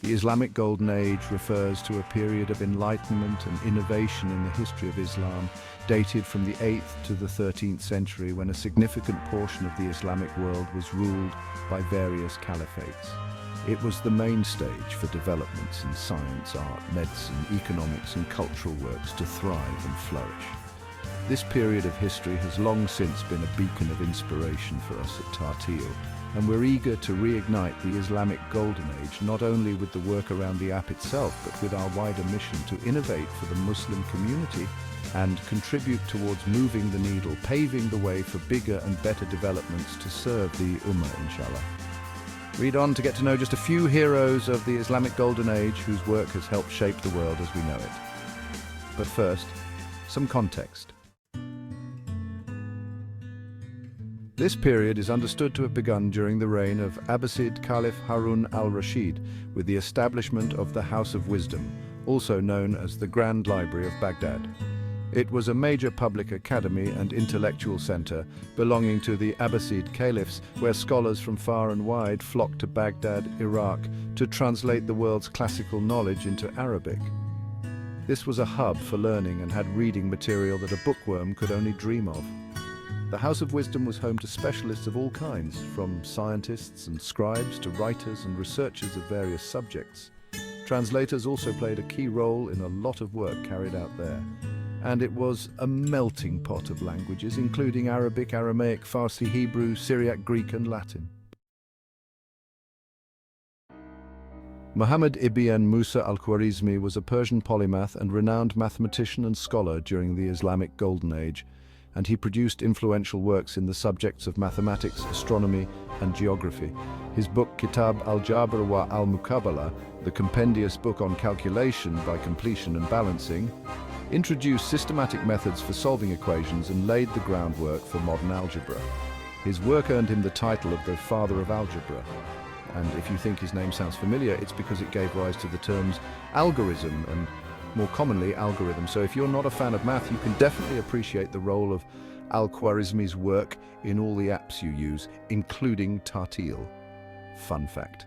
The Islamic Golden Age refers to a period of enlightenment and innovation in the history of Islam, dated from the 8th to the 13th century, when a significant portion of the Islamic world was ruled by various caliphates. It was the main stage for developments in science, art, medicine, economics and cultural works to thrive and flourish. This period of history has long since been a beacon of inspiration for us at Tarteel, and we're eager to reignite the Islamic Golden Age, not only with the work around the app itself, but with our wider mission to innovate for the Muslim community and contribute towards moving the needle, paving the way for bigger and better developments to serve the Ummah, inshallah. Read on to get to know just a few heroes of the Islamic Golden Age whose work has helped shape the world as we know it. But first, some context. This period is understood to have begun during the reign of Abbasid Caliph Harun al-Rashid, with the establishment of the House of Wisdom, also known as the Grand Library of Baghdad. It was a major public academy and intellectual center belonging to the Abbasid caliphs, where scholars from far and wide flocked to Baghdad, Iraq, to translate the world's classical knowledge into Arabic. This was a hub for learning and had reading material that a bookworm could only dream of. The House of Wisdom was home to specialists of all kinds, from scientists and scribes to writers and researchers of various subjects. Translators also played a key role in a lot of work carried out there. And it was a melting pot of languages, including Arabic, Aramaic, Farsi, Hebrew, Syriac, Greek and Latin. Muhammad ibn Musa Al-Khwarizmi was a Persian polymath and renowned mathematician and scholar during the Islamic Golden Age, and he produced influential works in the subjects of mathematics, astronomy and geography. His book Kitab Algebra wa al-Muqabala, the compendious book on calculation by completion and balancing, introduced systematic methods for solving equations and laid the groundwork for modern algebra. His work earned him the title of the father of algebra. And if you think his name sounds familiar, it's because it gave rise to the terms algorithm and more commonly algorithm. So if you're not a fan of math, you can definitely appreciate the role of Al-Khwarizmi's work in all the apps you use, including Tarteel. Fun fact.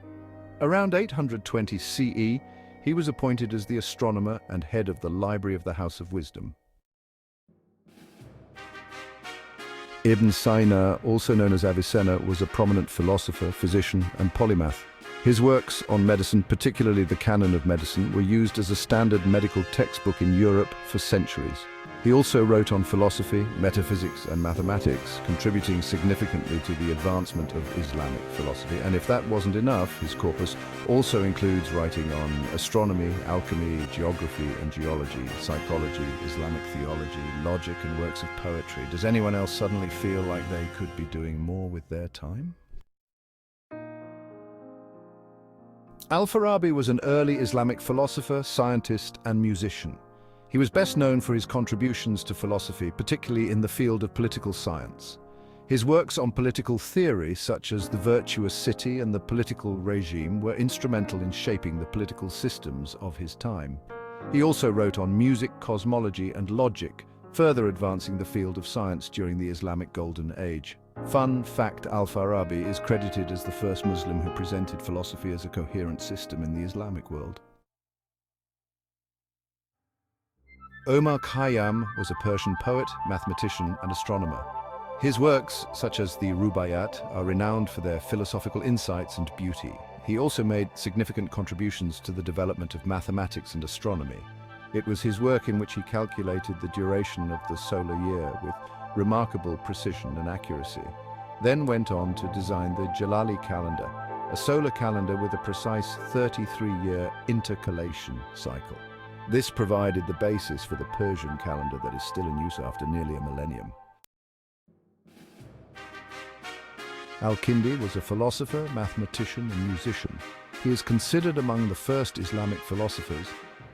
Around 820 CE, he was appointed as the astronomer and head of the Library of the House of Wisdom. Ibn Sina, also known as Avicenna, was a prominent philosopher, physician and polymath. His works on medicine, particularly the Canon of Medicine, were used as a standard medical textbook in Europe for centuries. He also wrote on philosophy, metaphysics and mathematics, contributing significantly to the advancement of Islamic philosophy. And if that wasn't enough, his corpus also includes writing on astronomy, alchemy, geography and geology, psychology, Islamic theology, logic and works of poetry. Does anyone else suddenly feel like they could be doing more with their time? Al-Farabi was an early Islamic philosopher, scientist and musician. He was best known for his contributions to philosophy, particularly in the field of political science. His works on political theory, such as The Virtuous City and The Political Regime, were instrumental in shaping the political systems of his time. He also wrote on music, cosmology and logic, further advancing the field of science during the Islamic Golden Age. Fun fact: Al-Farabi is credited as the first Muslim who presented philosophy as a coherent system in the Islamic world. Omar Kayam was a Persian poet, mathematician and astronomer. His works, such as the Rubaiyat, are renowned for their philosophical insights and beauty. He also made significant contributions to the development of mathematics and astronomy. It was his work in which he calculated the duration of the solar year with remarkable precision and accuracy, then went on to design the Jalali calendar, a solar calendar with a precise 33-year intercalation cycle. This provided the basis for the Persian calendar that is still in use after nearly a millennium. Al-Kindi was a philosopher, mathematician and musician. He is considered among the first Islamic philosophers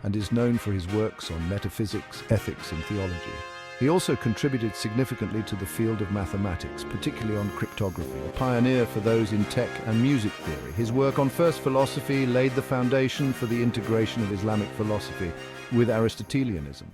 and is known for his works on metaphysics, ethics and theology. He also contributed significantly to the field of mathematics, particularly on cryptography, a pioneer for those in tech and music theory. His work on first philosophy laid the foundation for the integration of Islamic philosophy with Aristotelianism.